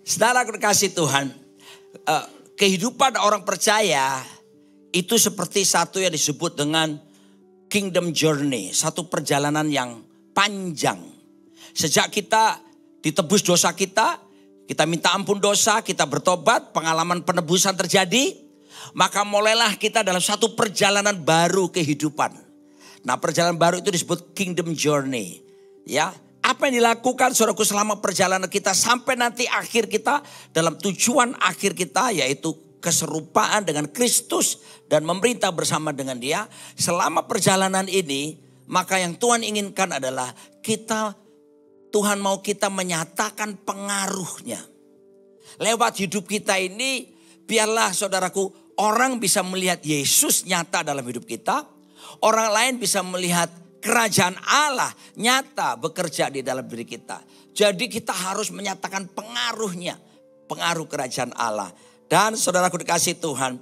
Saudara kekasih Tuhan, kehidupan orang percaya itu seperti satu yang disebut dengan kingdom journey. Satu perjalanan yang panjang. Sejak kita ditebus dosa kita minta ampun dosa, kita bertobat, pengalaman penebusan terjadi. Maka mulailah kita dalam satu perjalanan baru kehidupan. Nah, perjalanan baru itu disebut kingdom journey. Ya, apa yang dilakukan saudaraku selama perjalanan kita sampai nanti akhir kita dalam tujuan akhir kita yaitu keserupaan dengan Kristus dan memerintah bersama dengan Dia. Selama perjalanan ini, maka yang Tuhan inginkan adalah Tuhan mau kita menyatakan pengaruhnya. Lewat hidup kita ini, biarlah saudaraku, orang bisa melihat Yesus nyata dalam hidup kita. Orang lain bisa melihat kerajaan Allah nyata bekerja di dalam diri kita. Jadi kita harus menyatakan pengaruhnya. Pengaruh kerajaan Allah. Dan saudaraku dikasih Tuhan.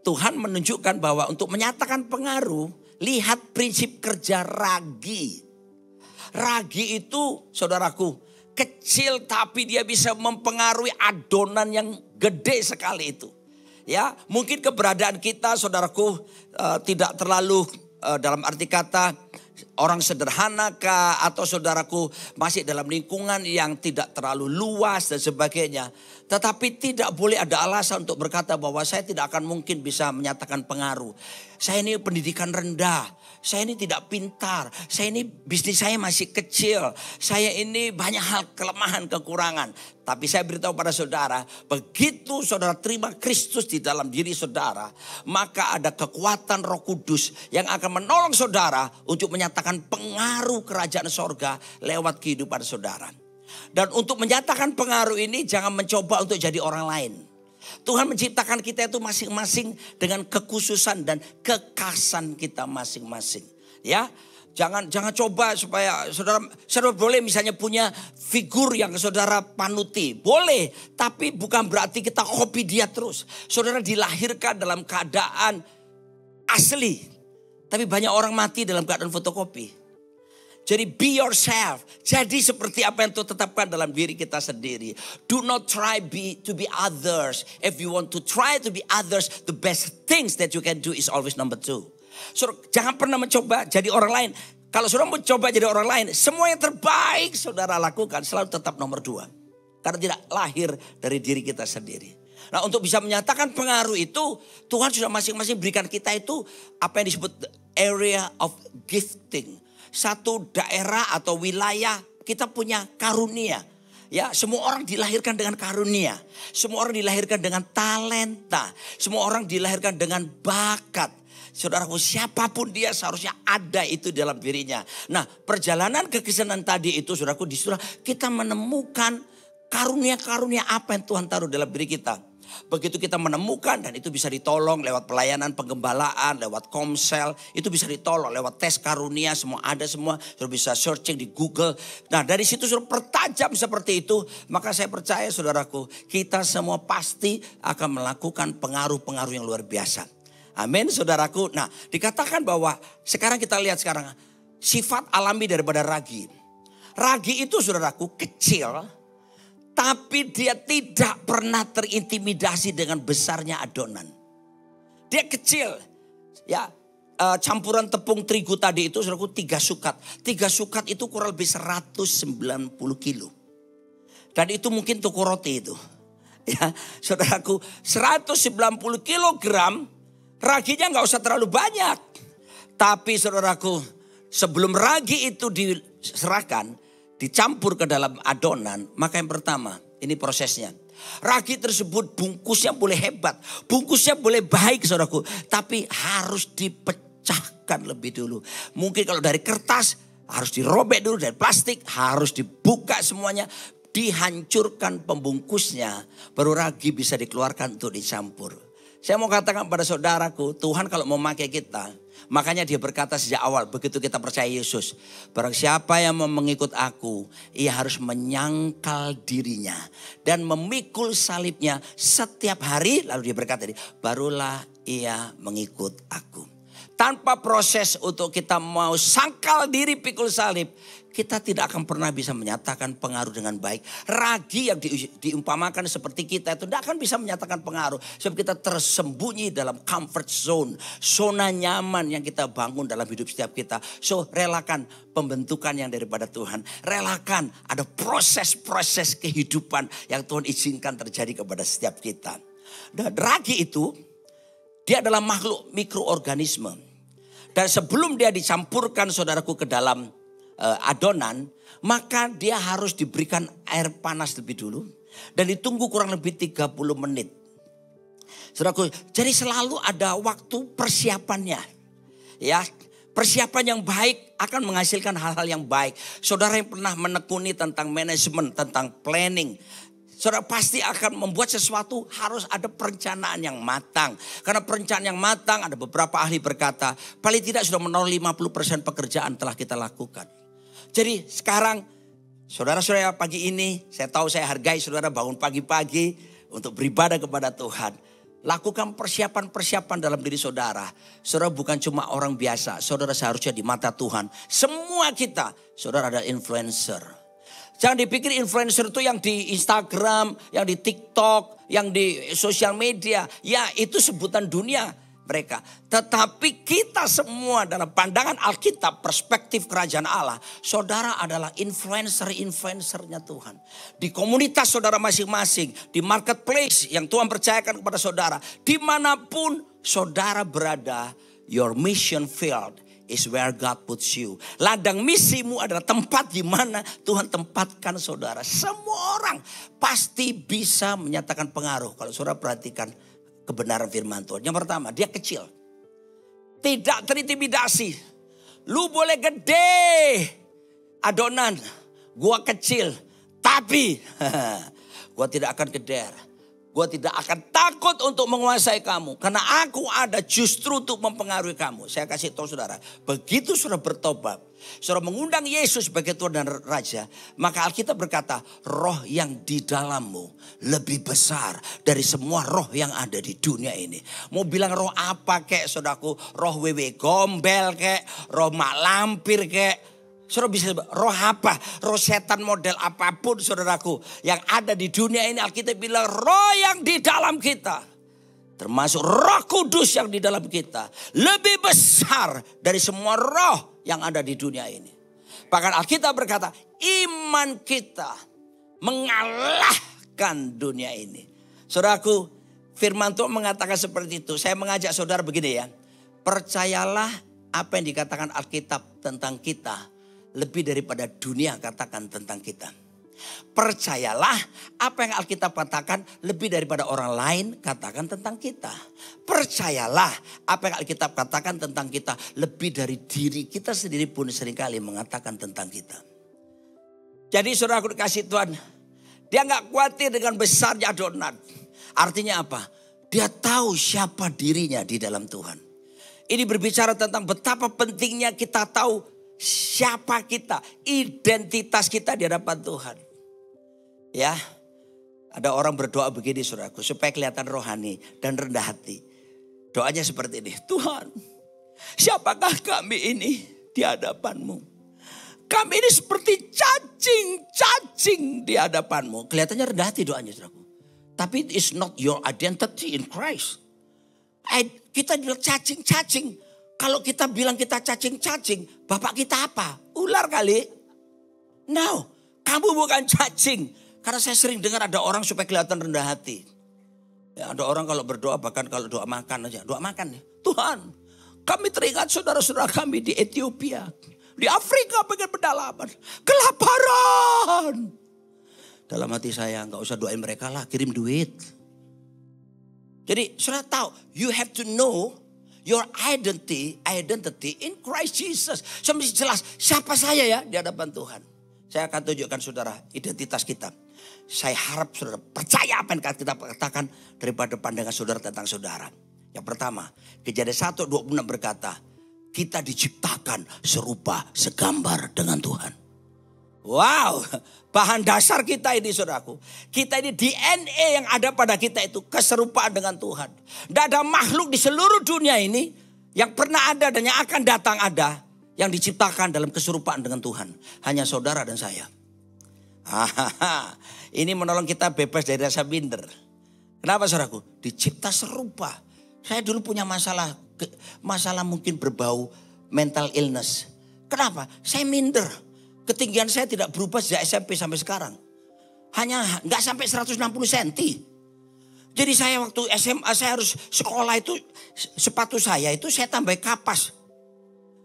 Tuhan menunjukkan bahwa untuk menyatakan pengaruh, lihat prinsip kerja ragi. Ragi itu saudaraku kecil tapi dia bisa mempengaruhi adonan yang gede sekali itu. Ya, mungkin keberadaan kita saudaraku tidak terlalu dalam arti kata orang sederhana kah atau saudaraku masih dalam lingkungan yang tidak terlalu luas dan sebagainya. Tetapi tidak boleh ada alasan untuk berkata bahwa saya tidak akan mungkin bisa menyatakan pengaruh. Saya ini pendidikan rendah. Saya ini tidak pintar, saya ini bisnis saya masih kecil, saya ini banyak hal kelemahan, kekurangan. Tapi saya beritahu pada saudara, begitu saudara terima Kristus di dalam diri saudara, maka ada kekuatan Roh Kudus yang akan menolong saudara untuk menyatakan pengaruh kerajaan sorga lewat kehidupan saudara. Dan untuk menyatakan pengaruh ini jangan mencoba untuk jadi orang lain. Tuhan menciptakan kita itu masing-masing dengan kekhususan dan kekhasan kita masing-masing. Ya, jangan coba supaya saudara boleh misalnya punya figur yang saudara panuti. Boleh, tapi bukan berarti kita copy dia terus. Saudara dilahirkan dalam keadaan asli. Tapi banyak orang mati dalam keadaan fotokopi. Jadi be yourself. Jadi seperti apa yang Tuhan tetapkan dalam diri kita sendiri. Do not try to be others. If you want to try to be others, the best things that you can do is always number 2. So, jangan pernah mencoba jadi orang lain. Kalau saudara mencoba jadi orang lain, semua yang terbaik saudara lakukan selalu tetap nomor 2. Karena tidak lahir dari diri kita sendiri. Nah, untuk bisa menyatakan pengaruh itu, Tuhan sudah masing-masing berikan kita itu apa yang disebut area of gifting. Satu daerah atau wilayah kita punya karunia. Ya, semua orang dilahirkan dengan karunia. Semua orang dilahirkan dengan talenta. Semua orang dilahirkan dengan bakat. Saudaraku, siapapun dia seharusnya ada itu dalam dirinya. Nah, perjalanan kekristenan tadi itu saudaraku disuruh kita menemukan karunia-karunia apa yang Tuhan taruh dalam diri kita. Begitu kita menemukan dan itu bisa ditolong lewat pelayanan penggembalaan, lewat komsel. Itu bisa ditolong lewat tes karunia, semua ada semua. Sudah bisa searching di Google. Nah, dari situ sudah pertajam seperti itu. Maka saya percaya saudaraku, kita semua pasti akan melakukan pengaruh-pengaruh yang luar biasa. Amin saudaraku. Nah, dikatakan bahwa sekarang kita lihat sekarang sifat alami daripada ragi. Ragi itu saudaraku kecil. Tapi dia tidak pernah terintimidasi dengan besarnya adonan. Dia kecil. Ya, campuran tepung terigu tadi itu saudaraku 3 sukat. 3 sukat itu kurang lebih 190 kilo. Dan itu mungkin toko roti itu. Ya, saudaraku 190 kilogram raginya gak usah terlalu banyak. Tapi saudaraku sebelum ragi itu diserahkan, dicampur ke dalam adonan, maka yang pertama, ini prosesnya. Ragi tersebut bungkusnya boleh hebat, bungkusnya boleh baik saudaraku, tapi harus dipecahkan lebih dulu. Mungkin kalau dari kertas harus dirobek dulu, dari plastik harus dibuka semuanya, dihancurkan pembungkusnya, baru ragi bisa dikeluarkan untuk dicampur. Saya mau katakan pada saudaraku, Tuhan kalau mau memakai kita, makanya dia berkata sejak awal begitu kita percaya Yesus. Barang siapa yang mau mengikut aku, ia harus menyangkal dirinya. Dan memikul salibnya setiap hari. Lalu dia berkata, barulah ia mengikut aku. tanpa proses untuk kita mau sangkal diri pikul salib, kita tidak akan pernah bisa menyatakan pengaruh dengan baik. Ragi yang diumpamakan seperti kita itu tidak akan bisa menyatakan pengaruh. Sebab kita tersembunyi dalam comfort zone. Zona nyaman yang kita bangun dalam hidup setiap kita. So relakan pembentukan yang daripada Tuhan. Relakan ada proses-proses kehidupan yang Tuhan izinkan terjadi kepada setiap kita. Dan ragi itu, dia adalah makhluk mikroorganisme. Dan sebelum dia dicampurkan saudaraku ke dalam adonan, maka dia harus diberikan air panas lebih dulu dan ditunggu kurang lebih 30 menit. Saudaraku, jadi selalu ada waktu persiapannya. Ya, persiapan yang baik akan menghasilkan hal-hal yang baik. Saudara yang pernah menekuni tentang manajemen, tentang planning, saudara pasti akan membuat sesuatu harus ada perencanaan yang matang. Karena perencanaan yang matang, ada beberapa ahli berkata, paling tidak sudah menol 50% pekerjaan telah kita lakukan. Jadi sekarang saudara-saudara pagi ini, saya tahu saya hargai saudara bangun pagi-pagi untuk beribadah kepada Tuhan. Lakukan persiapan-persiapan dalam diri saudara. Saudara bukan cuma orang biasa, saudara seharusnya di mata Tuhan. Semua kita, saudara ada influencer. Jangan dipikir influencer itu yang di Instagram, yang di TikTok, yang di sosial media. Ya itu sebutan dunia mereka. Tetapi kita semua dalam pandangan Alkitab, perspektif kerajaan Allah. Saudara adalah influencer-influencernya Tuhan. Di komunitas saudara masing-masing. Di marketplace yang Tuhan percayakan kepada saudara. Dimanapun saudara berada, your mission field is where God puts you. Ladang misimu adalah tempat di mana Tuhan tempatkan saudara. Semua orang pasti bisa menyatakan pengaruh. Kalau saudara perhatikan kebenaran firman Tuhan. Yang pertama, dia kecil. Tidak terintimidasi. Lu boleh gede adonan, gua kecil. Tapi gua tidak akan keder. Gua tidak akan takut untuk menguasai kamu. Karena aku ada justru untuk mempengaruhi kamu. Saya kasih tahu saudara. Begitu saudara bertobat. Saudara mengundang Yesus sebagai Tuhan dan Raja. Maka Alkitab berkata, roh yang di dalammu lebih besar dari semua roh yang ada di dunia ini. Mau bilang roh apa kek saudaraku. Roh wewe gombel kek. Roh mak lampir kek. Saudara bisa roh apa? Roh setan model apapun saudaraku. Yang ada di dunia ini Alkitab bilang roh yang di dalam kita. Termasuk Roh Kudus yang di dalam kita. Lebih besar dari semua roh yang ada di dunia ini. Bahkan Alkitab berkata iman kita mengalahkan dunia ini. Saudaraku, firman Tuhan mengatakan seperti itu. Saya mengajak saudara begini ya. Percayalah apa yang dikatakan Alkitab tentang kita. Lebih daripada dunia katakan tentang kita. Percayalah apa yang Alkitab katakan lebih daripada orang lain katakan tentang kita. Percayalah apa yang Alkitab katakan tentang kita lebih dari diri kita sendiri pun seringkali mengatakan tentang kita. Jadi saudara aku dikasih Tuhan, dia gak khawatir dengan besarnya adonan. Artinya apa? Dia tahu siapa dirinya di dalam Tuhan. Ini berbicara tentang betapa pentingnya kita tahu siapa kita, identitas kita di hadapan Tuhan. Ya, ada orang berdoa begini saudaraku, supaya kelihatan rohani dan rendah hati. Doanya seperti ini, Tuhan, siapakah kami ini di hadapan-Mu? Kami ini seperti cacing-cacing di hadapan-Mu. Kelihatannya rendah hati doanya saudaraku. Tapi it is not your identity in Christ. Kita adalah cacing-cacing. Kalau kita bilang kita cacing-cacing, bapak kita apa? Ular kali? No, kamu bukan cacing. Karena saya sering dengar ada orang supaya kelihatan rendah hati. Ya, ada orang kalau berdoa bahkan kalau doa makan aja. Doa makan nih. Tuhan, kami teringat saudara-saudara kami di Ethiopia. Di Afrika bagian pedalaman. Kelaparan. Dalam hati saya gak usah doain mereka lah, kirim duit. Jadi saudara tahu, you have to know your identity in Christ Jesus. Saya mesti jelas siapa saya ya di hadapan Tuhan. Saya akan tunjukkan saudara identitas kita. Saya harap saudara percaya apa yang kita katakan daripada pandangan saudara tentang saudara. Yang pertama, Kejadian 1:26 berkata, kita diciptakan serupa segambar dengan Tuhan. Wow, bahan dasar kita ini saudaraku. Kita ini DNA yang ada pada kita itu keserupaan dengan Tuhan. Tidak ada makhluk di seluruh dunia ini yang pernah ada dan yang akan datang ada, yang diciptakan dalam keserupaan dengan Tuhan. Hanya saudara dan saya. Ini menolong kita bebas dari rasa minder. Kenapa saudaraku? Dicipta serupa. Saya dulu punya masalah mungkin berbau mental illness. Kenapa? Saya minder. Ketinggian saya tidak berubah sejak SMP sampai sekarang. Hanya nggak sampai 160 cm. Jadi saya waktu SMA saya harus sekolah itu sepatu saya itu saya tambah kapas.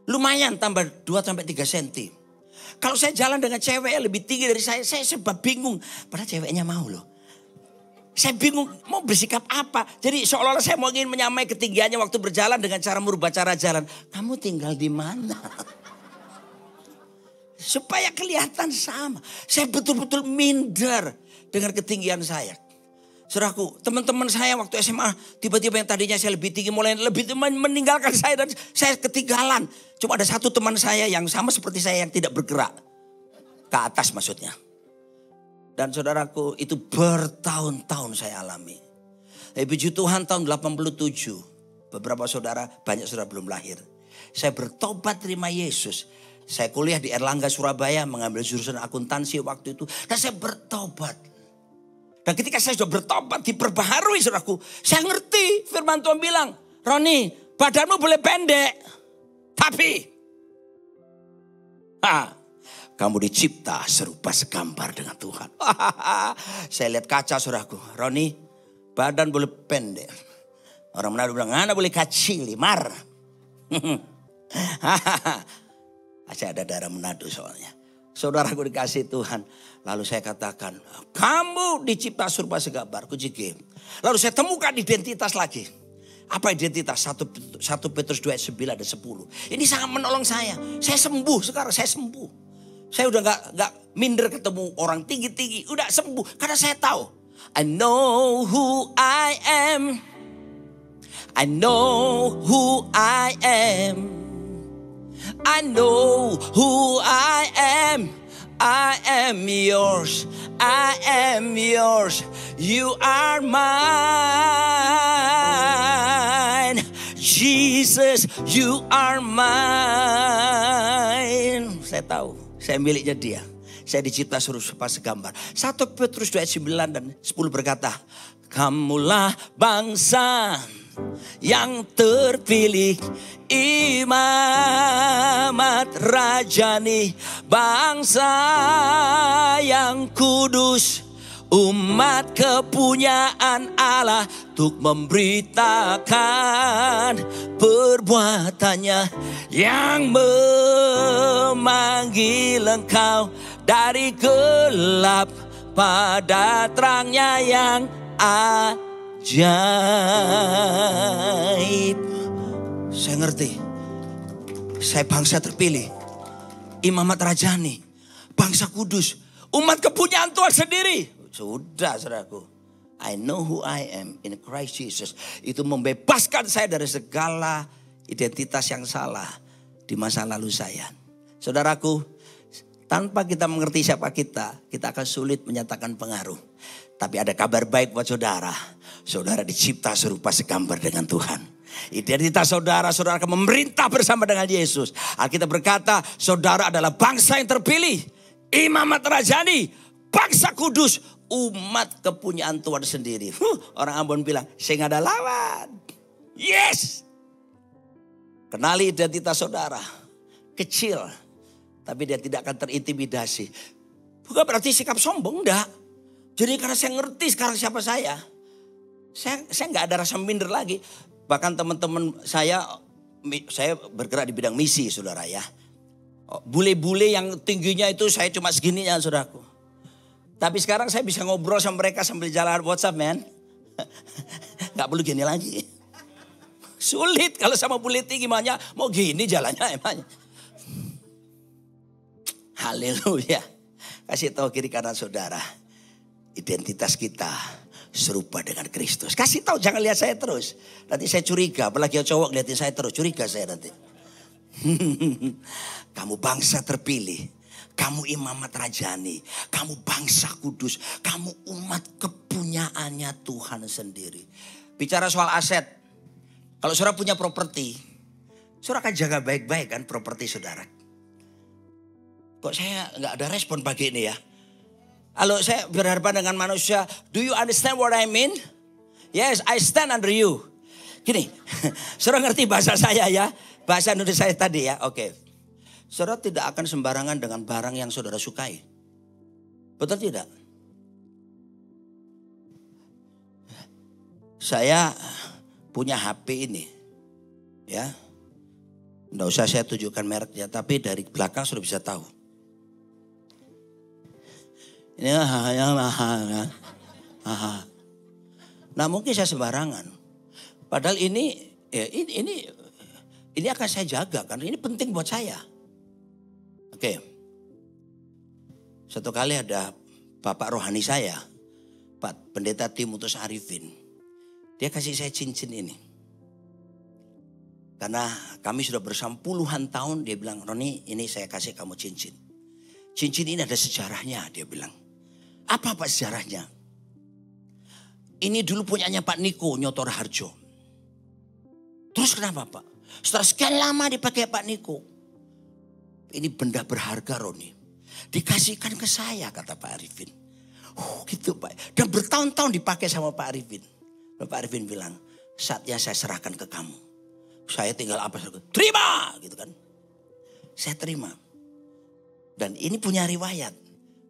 Lumayan tambah 2-3 cm. Kalau saya jalan dengan cewek yang lebih tinggi dari saya sebab bingung. Padahal ceweknya mau loh. Saya bingung mau bersikap apa. Jadi seolah-olah saya mau ingin menyamai ketinggiannya waktu berjalan dengan cara merubah cara jalan. Kamu tinggal di mana? Supaya kelihatan sama. Saya betul-betul minder dengan ketinggian saya. Saudaraku, teman-teman saya waktu SMA tiba-tiba yang tadinya saya lebih tinggi mulai lebih meninggalkan saya dan saya ketinggalan. Cuma ada satu teman saya yang sama seperti saya yang tidak bergerak. Ke atas maksudnya. Dan saudaraku itu bertahun-tahun saya alami. Puji Tuhan tahun 87. Beberapa saudara, banyak saudara belum lahir. Saya bertobat terima Yesus. Saya kuliah di Erlangga Surabaya mengambil jurusan akuntansi waktu itu. Dan saya bertobat. Dan ketika saya sudah bertobat diperbaharui saudaraku. Saya ngerti firman Tuhan bilang. Roni badanmu boleh pendek. Tapi. Kamu dicipta serupa segambar dengan Tuhan. Saya lihat kaca saudaraku. Roni badan boleh pendek. Orang Manado bilang anak boleh kecil. Mar. Saya ada darah Manado soalnya. Saudaraku dikasih Tuhan. Lalu saya katakan, kamu dicipta serupa segambar. Lalu saya temukan identitas lagi. Apa identitas? 1 Petrus 2 ayat 9 dan 10. Ini sangat menolong saya. Saya sembuh sekarang, saya sembuh. Saya udah gak minder ketemu orang tinggi-tinggi. Udah sembuh, karena saya tahu. I know who I am. I know who I am. I know who I am. I am yours. I am yours. You are mine. Jesus, you are mine. Saya tahu, saya miliknya dia. Saya dicipta serupa segambar. 1 Petrus 2 ayat 9 dan 10 berkata, kamulah bangsa yang terpilih, imamat rajani, bangsa yang kudus, umat kepunyaan Allah, untuk memberitakan perbuatannya yang memanggil engkau dari gelap pada terangnya yang ajaib. Saya ngerti. Saya bangsa terpilih. Imamat rajani. Bangsa kudus. Umat kepunyaan Tuhan sendiri. Sudah saudaraku. I know who I am in Christ Jesus. Itu membebaskan saya dari segala identitas yang salah di masa lalu saya. Saudaraku, tanpa kita mengerti siapa kita akan sulit menyatakan pengaruh. Tapi ada kabar baik buat saudara. Saudara dicipta serupa segambar dengan Tuhan. Identitas saudara akan memerintah bersama dengan Yesus. Alkitab berkata, saudara adalah bangsa yang terpilih, imamat rajani, bangsa kudus, umat kepunyaan Tuhan sendiri. Orang Ambon bilang, saya gak ada lawan. Yes. Kenali identitas saudara. Kecil, tapi dia tidak akan terintimidasi. Bukan berarti sikap sombong, enggak. Jadi karena saya ngerti sekarang siapa saya gak ada rasa minder lagi. Bahkan teman-teman saya bergerak di bidang misi saudara ya. Bule-bule yang tingginya itu saya cuma segininya saudaraku. Tapi sekarang saya bisa ngobrol sama mereka sambil jalan WhatsApp men. Gak perlu gini lagi. Sulit kalau sama bule tinggi makanya mau gini jalannya emangnya. Haleluya. Kasih tahu kiri kanan saudara. Identitas kita serupa dengan Kristus. Kasih tahu jangan lihat saya terus. Nanti saya curiga. Apalagi yang cowok lihatin saya terus. Curiga saya nanti. Kamu bangsa terpilih. Kamu imamat rajani. Kamu bangsa kudus. Kamu umat kepunyaannya Tuhan sendiri. Bicara soal aset. Kalau saudara punya properti. Saudara akan jaga baik-baik kan properti saudara. Kok saya nggak ada respon pagi ini ya? Halo, saya berhadapan dengan manusia. Do you understand what I mean? Yes, I stand under you. Gini, saudara ngerti bahasa saya ya? Bahasa Indonesia saya tadi ya, oke. Saudara tidak akan sembarangan dengan barang yang saudara sukai. Betul tidak? Saya punya HP ini, ya. Nggak usah saya tunjukkan mereknya, tapi dari belakang sudah bisa tahu. Ini yang mahal. Nah mungkin saya sembarangan. Padahal ini akan saya jaga karena ini penting buat saya. Oke. Satu kali ada bapak rohani saya, Pak Pendeta Timotius Arifin. Dia kasih saya cincin ini. Karena kami sudah bersama puluhan tahun, dia bilang, Roni ini saya kasih kamu cincin. Cincin ini ada sejarahnya, dia bilang. Apa sejarahnya? Ini dulu punyanya Pak Niko Nyotor Harjo. Terus kenapa Pak? Setelah sekian lama dipakai Pak Niko. Ini benda berharga Roni. Dikasihkan ke saya kata Pak Arifin. Oh gitu Pak. Dan bertahun-tahun dipakai sama Pak Arifin. Pak Arifin bilang, saatnya saya serahkan ke kamu. Saya tinggal apa? Terima gitu kan. Saya terima. Dan ini punya riwayat.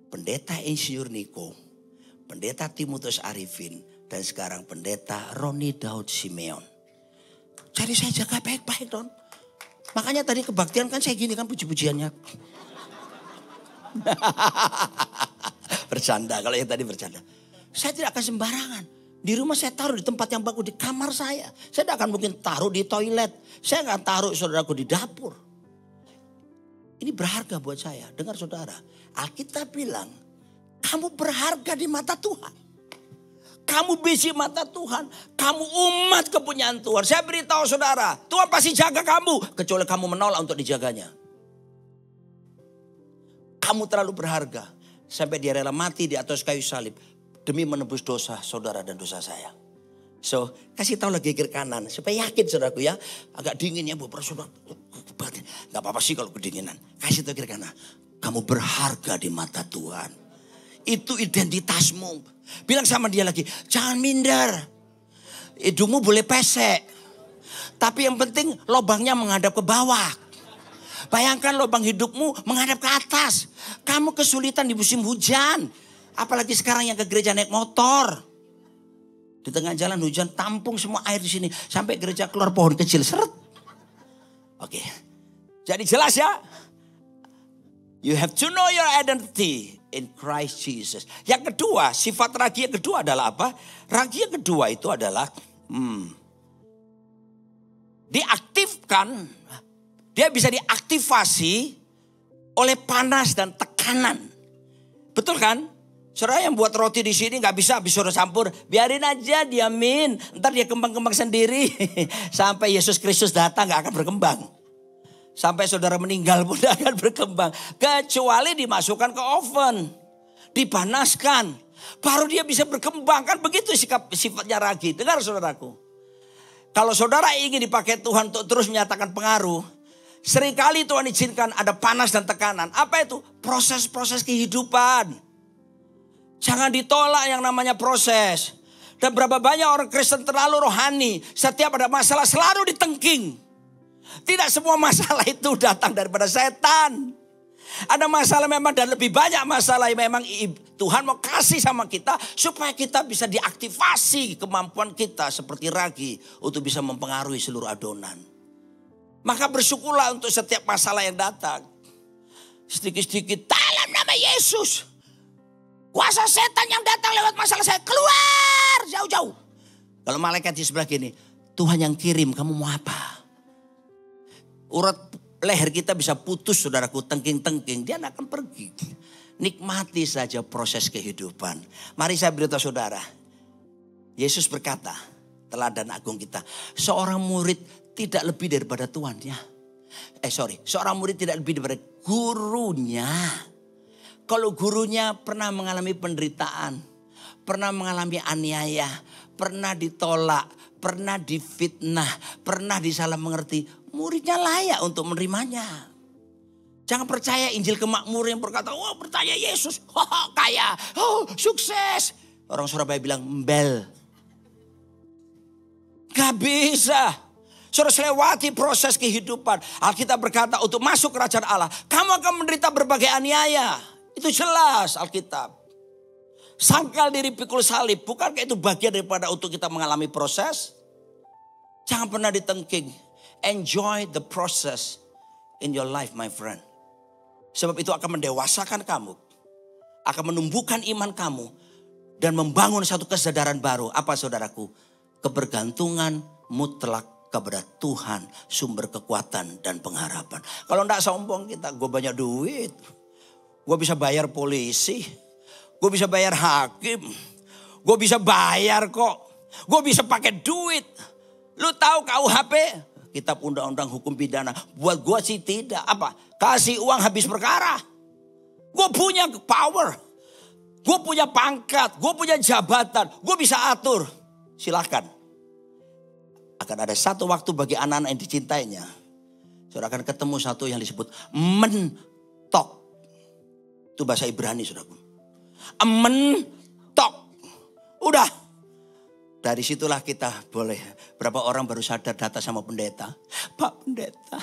Pendeta Insinyur Niko, Pendeta Timotius Arifin, dan sekarang Pendeta Roni Daud Simeon. Jadi saya jaga baik-baik Don. Makanya tadi kebaktian kan saya gini kan puji-pujiannya. Bercanda, kalau yang tadi bercanda. Saya tidak akan sembarangan. Di rumah saya taruh di tempat yang bagus, di kamar saya. Saya tidak akan mungkin taruh di toilet. Saya akan taruh saudaraku di dapur. Ini berharga buat saya. Dengar saudara, Alkitab bilang, kamu berharga di mata Tuhan. Kamu biji mata Tuhan. Kamu umat kepunyaan Tuhan. Saya beritahu saudara, Tuhan pasti jaga kamu. Kecuali kamu menolak untuk dijaganya. Kamu terlalu berharga. Sampai dia rela mati di atas kayu salib. Demi menebus dosa saudara dan dosa saya. So, kasih tahu lagi kiri kanan. Supaya yakin saudaraku ya. Agak dingin ya beberapa saudara. Gak apa-apa sih kalau kedinginan. Kasih tahu kiri kanan. Kamu berharga di mata Tuhan. Itu identitasmu. Bilang sama dia lagi. Jangan minder. Hidungmu boleh pesek. Tapi yang penting lubangnya menghadap ke bawah. Bayangkan lubang hidupmu menghadap ke atas. Kamu kesulitan di musim hujan. Apalagi sekarang yang ke gereja naik motor. Di tengah jalan hujan tampung semua air di sini. Sampai gereja keluar pohon kecil seret. Oke. Jadi jelas ya. You have to know your identity in Christ Jesus. Yang kedua, sifat ragi yang kedua adalah apa? Ragi yang kedua itu adalah diaktifkan. Dia bisa diaktifasi oleh panas dan tekanan. Betul kan? Saudara yang buat roti di sini nggak bisa habis saudara campur. Biarin aja, diamin. Ntar dia kembang-kembang sendiri. Sampai Yesus Kristus datang nggak akan berkembang. Sampai saudara meninggal pun tidak akan berkembang. Kecuali dimasukkan ke oven. Dipanaskan. Baru dia bisa berkembang. Kan begitu sifatnya ragi. Dengar saudaraku. Kalau saudara ingin dipakai Tuhan untuk terus menyatakan pengaruh. Seringkali Tuhan izinkan ada panas dan tekanan. Apa itu? Proses-proses kehidupan. Jangan ditolak yang namanya proses. Dan berapa banyak orang Kristen terlalu rohani. Setiap ada masalah selalu ditengking. Tidak semua masalah itu datang daripada setan. Ada masalah memang dan lebih banyak masalah yang memang Tuhan mau kasih sama kita. Supaya kita bisa diaktifasi kemampuan kita seperti ragi. Untuk bisa mempengaruhi seluruh adonan. Maka bersyukurlah untuk setiap masalah yang datang. Sedikit-sedikit dalam nama Yesus. Kuasa setan yang datang lewat masalah saya keluar jauh-jauh. Kalau malaikat di sebelah gini, Tuhan yang kirim, kamu mau apa? Urat leher kita bisa putus saudaraku, tengking-tengking, dia akan pergi. Nikmati saja proses kehidupan. Mari saya beritahu saudara. Yesus berkata, teladan agung kita. Seorang murid tidak lebih daripada tuannya. Seorang murid tidak lebih daripada gurunya. Kalau gurunya pernah mengalami penderitaan, pernah mengalami aniaya, pernah ditolak, pernah difitnah, pernah disalah mengerti, muridnya layak untuk menerimanya. Jangan percaya Injil kemakmuran yang berkata, wah percaya Yesus, kaya, sukses. Orang Surabaya bilang, embel. Gak bisa. Saudara lewati proses kehidupan. Alkitab berkata untuk masuk kerajaan Allah, kamu akan menderita berbagai aniaya. Itu jelas Alkitab. Sangkal diri pikul salib, bukankah itu bagian daripada untuk kita mengalami proses? Jangan pernah ditengking. Enjoy the process in your life, my friend. Sebab itu akan mendewasakan kamu. Akan menumbuhkan iman kamu. Dan membangun satu kesadaran baru. Apa saudaraku? Kebergantungan mutlak kepada Tuhan, sumber kekuatan dan pengharapan. Kalau enggak sombong kita, gue banyak duit. Gue bisa bayar polisi. Gue bisa bayar hakim. Gue bisa bayar kok. Gue bisa pakai duit. Lu tahu KUHP? Kitab Undang-Undang Hukum Pidana. Buat gue sih tidak. Apa? Kasih uang habis perkara. Gue punya power. Gue punya pangkat. Gue punya jabatan. Gue bisa atur. Silakan. Akan ada satu waktu bagi anak-anak yang dicintainya. Saudara akan ketemu satu yang disebut mentok. Itu bahasa Ibrani saudaraku. Mentok. Udah. Dari situlah kita boleh. Berapa orang baru sadar datang sama pendeta. Pak pendeta.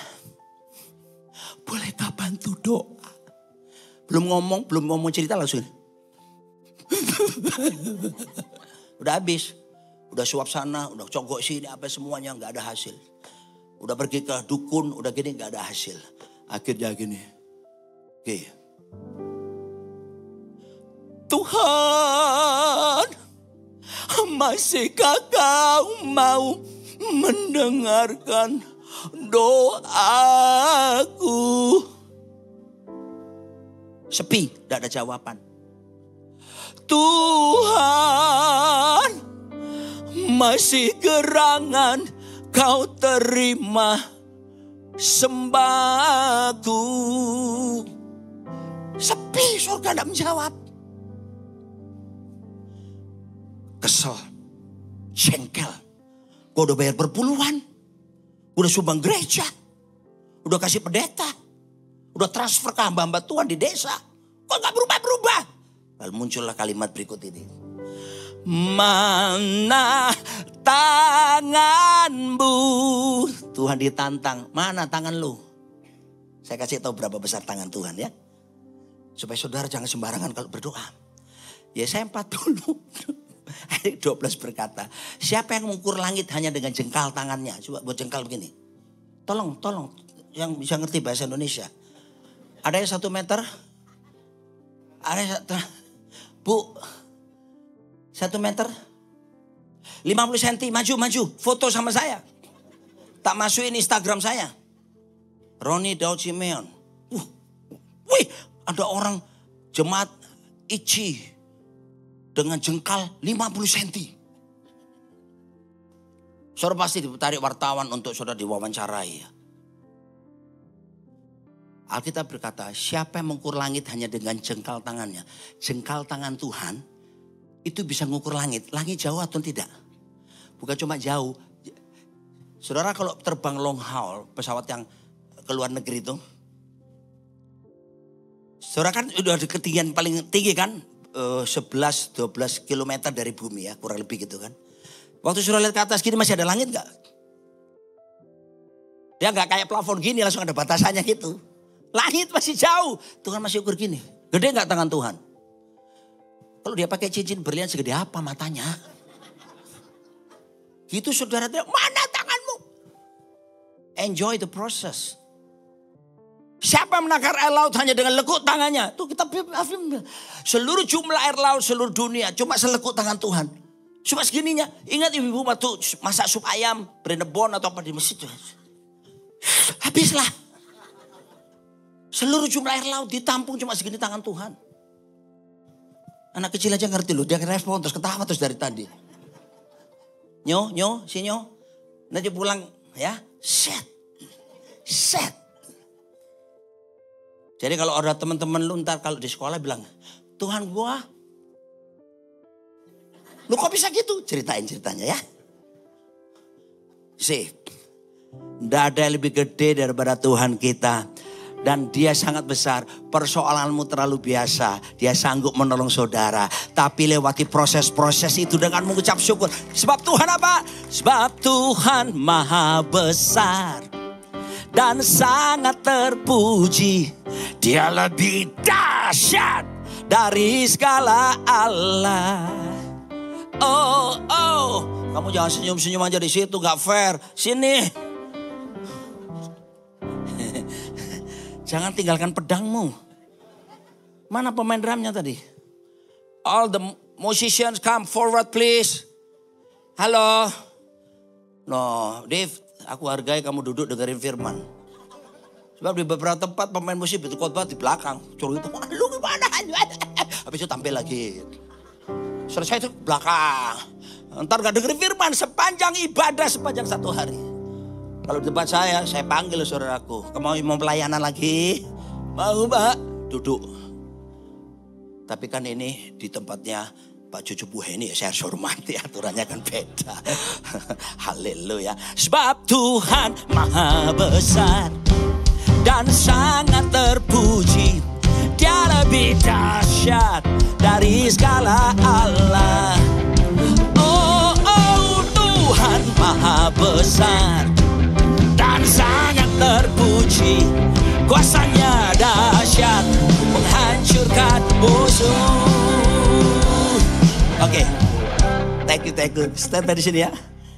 Bolehkah bantu doa? Belum ngomong cerita langsung. Udah habis. Udah suap sana, udah cogok sini, apa semuanya gak ada hasil. Udah pergi ke dukun, udah gini gak ada hasil. Akhirnya gini. Oke. Tuhan, masihkah kau mau mendengarkan doaku? Sepi, gak ada jawaban. Tuhan, masih gerangan kau terima sembahku. Sepi, surga tidak menjawab. Kesel, jengkel. Kau udah bayar berpuluhan. Udah sumbang gereja. Udah kasih pendeta. Udah transfer ke hamba-hamba Tuhan di desa. Kok gak berubah-berubah? Lalu muncullah kalimat berikut ini. Mana tanganmu? Tuhan ditantang. Mana tangan lu? Saya kasih tahu berapa besar tangan Tuhan ya. Supaya saudara jangan sembarangan kalau berdoa. Yesaya 40 ayat 12 berkata. Siapa yang mengukur langit hanya dengan jengkal tangannya? Coba buat jengkal begini. Tolong. Yang bisa ngerti bahasa Indonesia. Ada yang 1 meter? Ada yang Bu, 1 meter, 50 cm, maju, foto sama saya. Tak masukin Instagram saya. Roni Daud Simeon. Wih, ada orang jemaat ICI dengan jengkal 50 cm. Saudara pasti ditarik wartawan untuk saudara diwawancarai. Alkitab berkata, siapa yang mengukur langit hanya dengan jengkal tangannya. Jengkal tangan Tuhan itu bisa mengukur langit. Langit jauh atau tidak? Bukan cuma jauh. Saudara kalau terbang long haul, pesawat yang ke luar negeri itu. Saudara kan udah di ketinggian paling tinggi kan. 11-12 kilometer dari bumi ya, kurang lebih gitu kan. Waktu saudara lihat ke atas gini masih ada langit gak? Ya gak kayak plafon gini langsung ada batasannya gitu. Langit masih jauh. Tuhan masih ukur gini. Gede gak tangan Tuhan? Kalau dia pakai cincin berlian segede apa matanya? Gitu saudara tidak, mana tanganmu? Enjoy the process. Siapa menakar air laut hanya dengan lekuk tangannya? Tuh kita seluruh jumlah air laut seluruh dunia cuma selekuk tangan Tuhan. Cuma segininya. Ingat ibu-ibu waktu masak sup ayam, brenebon atau apa di masjid. Habislah. Seluruh jumlah air laut ditampung cuma segini tangan Tuhan. Anak kecil aja ngerti loh. Dia respon terus ketawa terus dari tadi. Si Nyo. Nanti pulang ya. Set. Jadi kalau ada teman-teman lu ntar kalau di sekolah bilang. Tuhan gua. Lu kok bisa gitu? Ceritain ceritanya ya. Tidak ada yang lebih gede daripada Tuhan kita. Dan dia sangat besar. Persoalanmu terlalu biasa. Dia sanggup menolong saudara. Tapi lewati proses-proses itu dengan mengucap syukur. Sebab Tuhan apa? Sebab Tuhan maha besar dan sangat terpuji. Dia lebih dahsyat dari segala Allah. Oh, kamu jangan senyum-senyum aja di situ, gak fair. Sini. Jangan tinggalkan pedangmu. Mana pemain drumnya tadi? All the musicians come forward please. Halo. No, Dave, aku hargai kamu duduk dengerin firman. Sebab di beberapa tempat pemain musik itu khotbah di belakang. Curug itu, lu gimana? Habis itu tampil lagi. Selesai itu belakang. Ntar gak dengerin firman sepanjang ibadah, sepanjang satu hari. Kalau di tempat saya panggil saudaraku. Kamu mau pelayanan lagi? Mau Mbak? Duduk. Tapi kan ini di tempatnya Pak Cucu Buheni, saya harus hormati, aturannya kan beda. Haleluya. Sebab Tuhan maha besar dan sangat terpuji. Dia lebih dahsyat dari segala Allah. Oh, Tuhan maha besar dan sangat terpuji. Kuasanya dahsyat menghancurkan musuh. Oke. Thank you. Stand dari sini ya.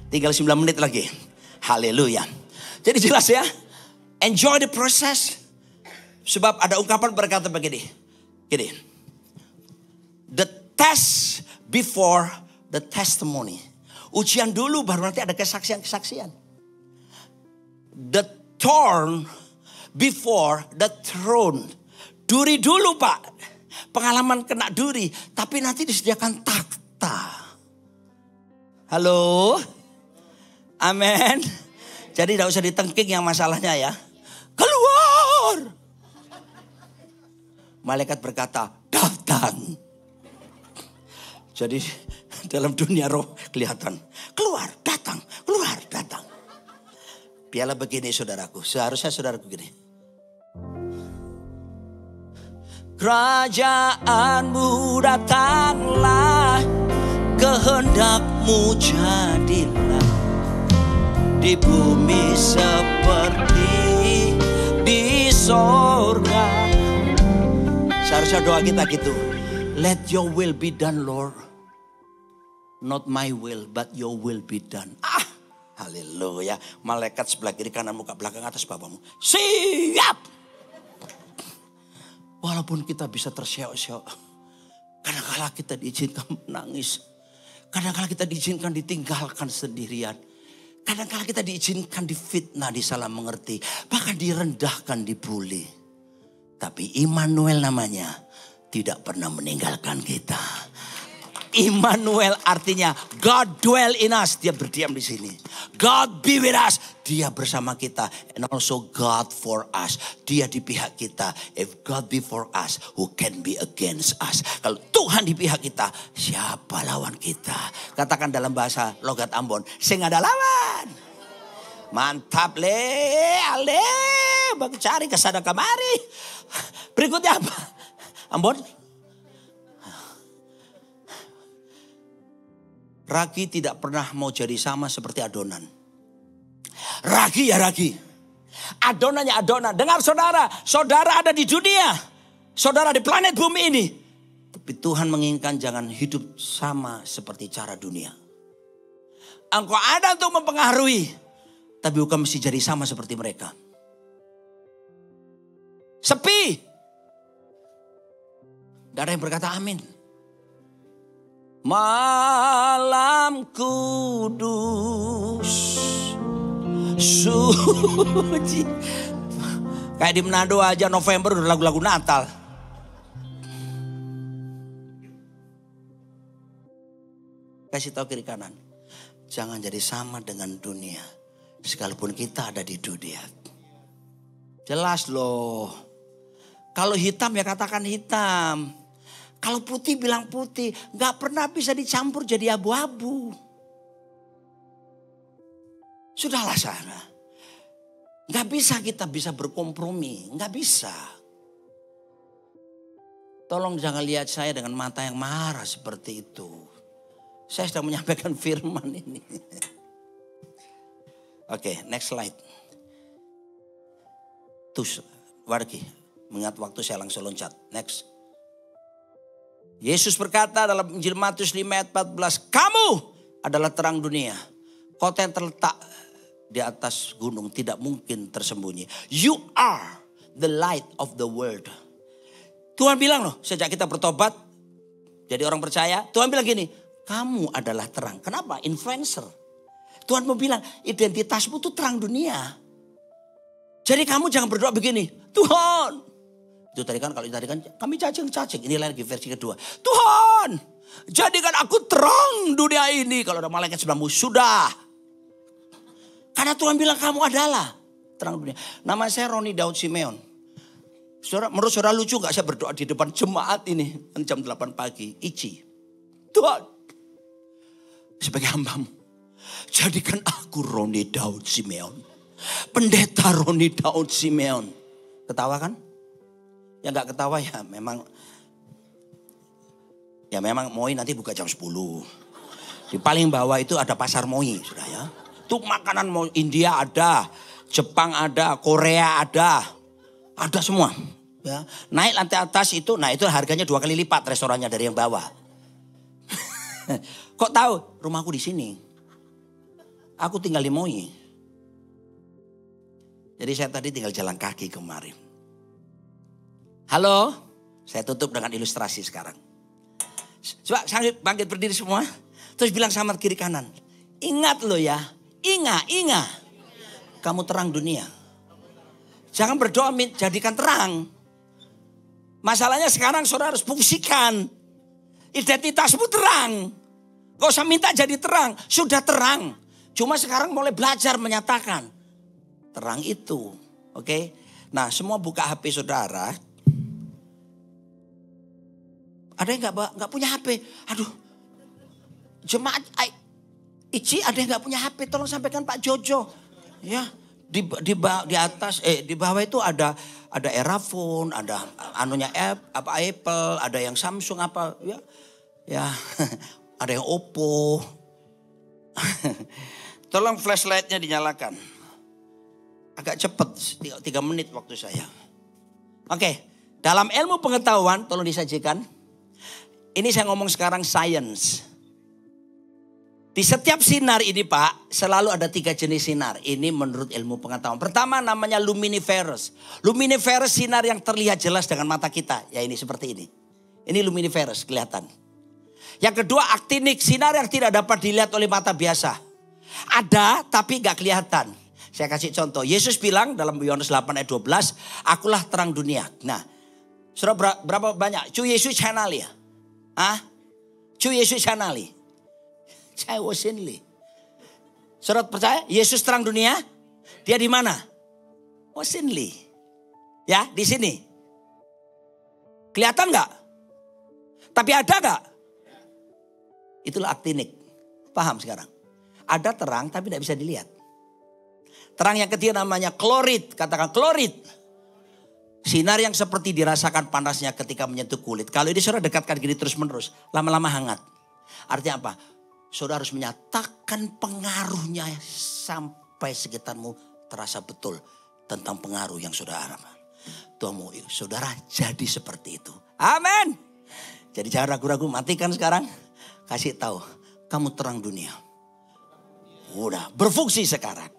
Tinggal 9 menit lagi. Haleluya. Jadi jelas ya. Enjoy the process. Sebab ada ungkapan berkata begini. Gini. The test before the testimony. Ujian dulu baru nanti ada kesaksian-kesaksian. The thorn before the throne. Duri dulu Pak. Pengalaman kena duri. Tapi nanti disediakan takhta. Halo. Amin. Jadi tidak usah ditengking yang masalahnya ya. Keluar. Malaikat berkata, datang. Jadi dalam dunia roh kelihatan. Keluar, datang. Keluar, datang. Biarlah begini saudaraku. Seharusnya saudaraku gini. Kerajaanmu datanglah. Kehendakmu jadilah. Di bumi seperti di sorga. Seharusnya doa kita gitu. Let your will be done Lord. Not my will but your will be done. Haleluya. Malaikat sebelah kiri kanan muka belakang atas bawahmu. Siap. Walaupun kita bisa terseok-seok. Kadang-kala kita diizinkan menangis. Kadang-kala kita diizinkan ditinggalkan sendirian. Kadang-kala kita diizinkan difitnah, disalah mengerti. Bahkan direndahkan, dibully. Tapi Immanuel namanya tidak pernah meninggalkan kita. Immanuel artinya God dwell in us. Dia berdiam di sini. God be with us. Dia bersama kita. And also God for us. Dia di pihak kita. If God be for us, who can be against us? Kalau Tuhan di pihak kita, siapa lawan kita? Katakan dalam bahasa logat Ambon, sing ada lawan. Mantap ale. Bagi cari kesana kemari. Berikutnya apa? Ambon. Ragi tidak pernah mau jadi sama seperti adonan. Ragi ya ragi. Adonan ya adonan. Dengar saudara. Saudara ada di dunia. Saudara di planet bumi ini. Tapi Tuhan menginginkan jangan hidup sama seperti cara dunia. Engkau ada untuk mempengaruhi. Tapi bukan mesti jadi sama seperti mereka. Sepi. Tidak ada yang berkata amin. Malam kudus suci. Kayak di Manado aja November udah lagu-lagu Natal. Kasih tahu kiri kanan. Jangan jadi sama dengan dunia. Sekalipun kita ada di dunia. Jelas loh. Kalau hitam ya katakan hitam. Kalau putih bilang putih. Gak pernah bisa dicampur jadi abu-abu. Sudahlah sana. Gak bisa kita bisa berkompromi. Gak bisa. Tolong jangan lihat saya dengan mata yang marah seperti itu. Saya sedang menyampaikan firman ini. Oke, next slide. Terus, wargi. Mengingat waktu saya langsung loncat. Next. Yesus berkata dalam Injil Matius 5 ayat 14. Kamu adalah terang dunia. Kota yang terletak di atas gunung tidak mungkin tersembunyi. You are the light of the world. Tuhan bilang loh, sejak kita bertobat jadi orang percaya, Tuhan bilang gini, kamu adalah terang. Kenapa? Influencer. Tuhan mau bilang identitasmu itu terang dunia. Jadi kamu jangan berdoa begini, Tuhan. Itu tadi kan kalau tadi kan kami cacing-cacing. Ini lagi versi kedua. Tuhan, jadikan aku terang dunia ini. Kalau ada malaikat sebelahmu, sudah. Karena Tuhan bilang kamu adalah terang dunia. Nama saya Roni Daud Simeon. Menurut saudara lucu gak saya berdoa di depan jemaat ini jam 8 pagi. Ici. Tuhan, sebagai hambamu, jadikan aku Roni Daud Simeon. Pendeta Roni Daud Simeon. Ketawa kan? Ya gak ketawa ya memang. Ya memang Moi nanti buka jam 10. Di paling bawah itu ada pasar Moi sudah ya. Itu makanan India ada, Jepang ada, Korea ada semua. Ya, naik lantai atas itu, nah itu harganya 2 kali lipat restorannya dari yang bawah. Kok tahu? Rumahku di sini. Aku tinggal di Moi. Jadi saya tadi tinggal jalan kaki kemarin. Halo, saya tutup dengan ilustrasi sekarang. Coba bangkit berdiri semua, terus bilang sama kiri kanan. Ingat lo ya. Ingat. Kamu terang dunia. Jangan berdoa jadikan terang. Masalahnya sekarang saudara harus fungsikan. Identitasmu terang. Gak usah minta jadi terang. Sudah terang. Cuma sekarang mulai belajar menyatakan. Terang itu. Oke. Nah semua buka HP saudara. Ada yang gak punya HP? Aduh. Jemaat. Ici ada yang gak punya HP, tolong sampaikan Pak Jojo. Ya, di atas, di bawah itu ada Eraphone, ada anunya Apple, ada yang Samsung apa, ya, ada yang Oppo. Tolong flashlightnya dinyalakan. Agak cepat, 3 menit waktu saya. Oke, dalam ilmu pengetahuan, tolong disajikan. Ini saya ngomong sekarang science. Di setiap sinar ini Pak, selalu ada 3 jenis sinar. Ini menurut ilmu pengetahuan. Pertama namanya luminiferous. Luminiferous sinar yang terlihat jelas dengan mata kita. Ya ini seperti ini. Ini luminiferous kelihatan. Yang kedua actinic, sinar yang tidak dapat dilihat oleh mata biasa. Ada tapi gak kelihatan. Saya kasih contoh. Yesus bilang dalam Yohanes 8 ayat 12. Akulah terang dunia. Nah, saudara berapa banyak? Cu Yesus channel ya? Cu Yesus channel. Saya wasinli. Saudara percaya Yesus terang dunia? Dia di mana? Wasinli. Ya, di sini. Kelihatan enggak? Tapi ada enggak? Itulah aktinik. Paham sekarang? Ada terang tapi tidak bisa dilihat. Terang yang ketiga namanya klorid. Katakan klorid. Sinar yang seperti dirasakan panasnya ketika menyentuh kulit. Kalau ini saudara dekatkan gini terus menerus. Lama-lama hangat. Artinya apa? Saudara harus menyatakan pengaruhnya sampai sekitarmu terasa betul tentang pengaruh yang saudara harapkan. Tuhan mau saudara jadi seperti itu. Amin. Jadi jangan ragu-ragu, matikan sekarang. Kasih tahu, kamu terang dunia. Udah berfungsi sekarang.